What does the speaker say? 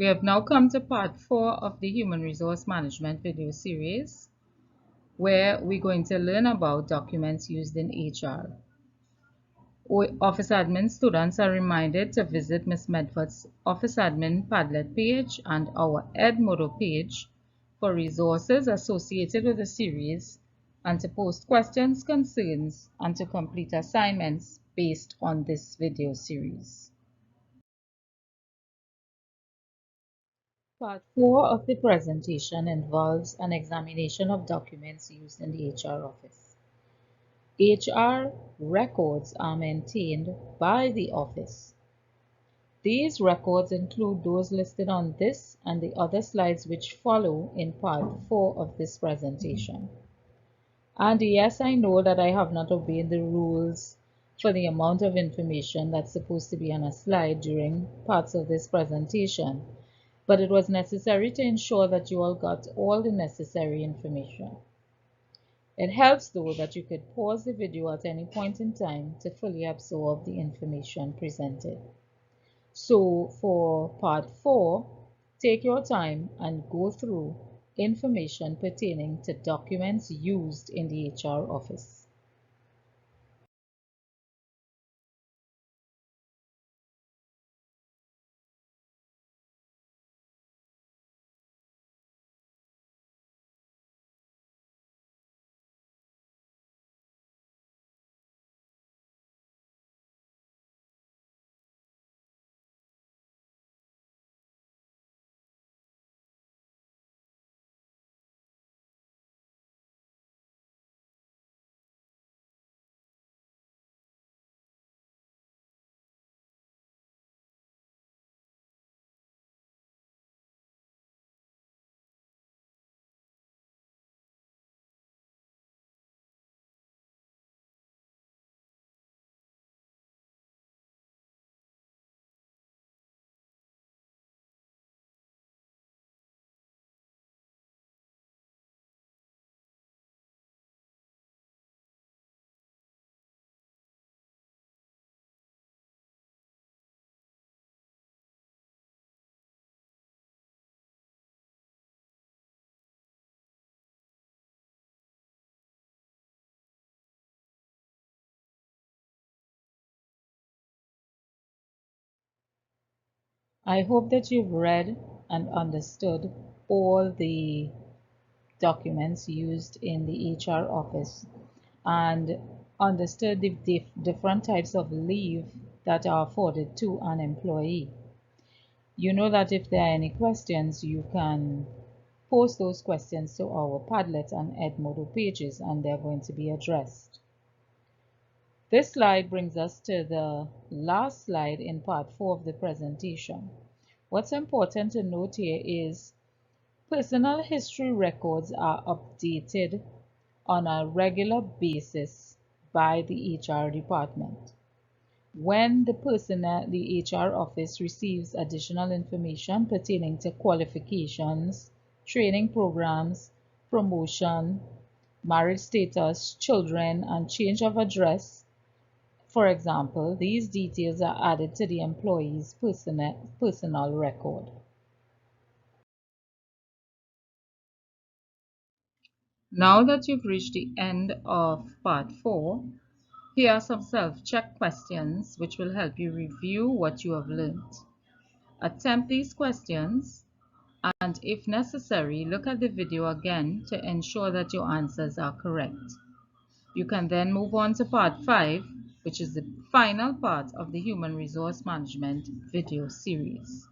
We have now come to part 4 of the Human Resource Management video series, where we're going to learn about documents used in HR. Office Admin students are reminded to visit Ms. Medford's Office Admin Padlet page and our Edmodo page for resources associated with the series and to post questions, concerns, and to complete assignments based on this video series. Part 4 of the presentation involves an examination of documents used in the HR office. HR records are maintained by the office. These records include those listed on this and the other slides which follow in part 4 of this presentation. And yes, I know that I have not obeyed the rules for the amount of information that's supposed to be on a slide during parts of this presentation, but it was necessary to ensure that you all got all the necessary information. It helps though that you could pause the video at any point in time to fully absorb the information presented. So for part 4, take your time and go through information pertaining to documents used in the HR office. I hope that you've read and understood all the documents used in the HR office and understood the different types of leave that are afforded to an employee. You know that if there are any questions, you can post those questions to our Padlet and Edmodo pages and they're going to be addressed. This slide brings us to the last slide in part 4 of the presentation. What's important to note here is personal history records are updated on a regular basis by the HR department. When the HR office receives additional information pertaining to qualifications, training programs, promotion, marriage status, children, and change of address, for example, these details are added to the employee's personal record. Now that you've reached the end of part 4, here are some self-check questions which will help you review what you have learned. Attempt these questions and if necessary, look at the video again to ensure that your answers are correct. You can then move on to part 5, which is the final part of the Human Resource Management video series.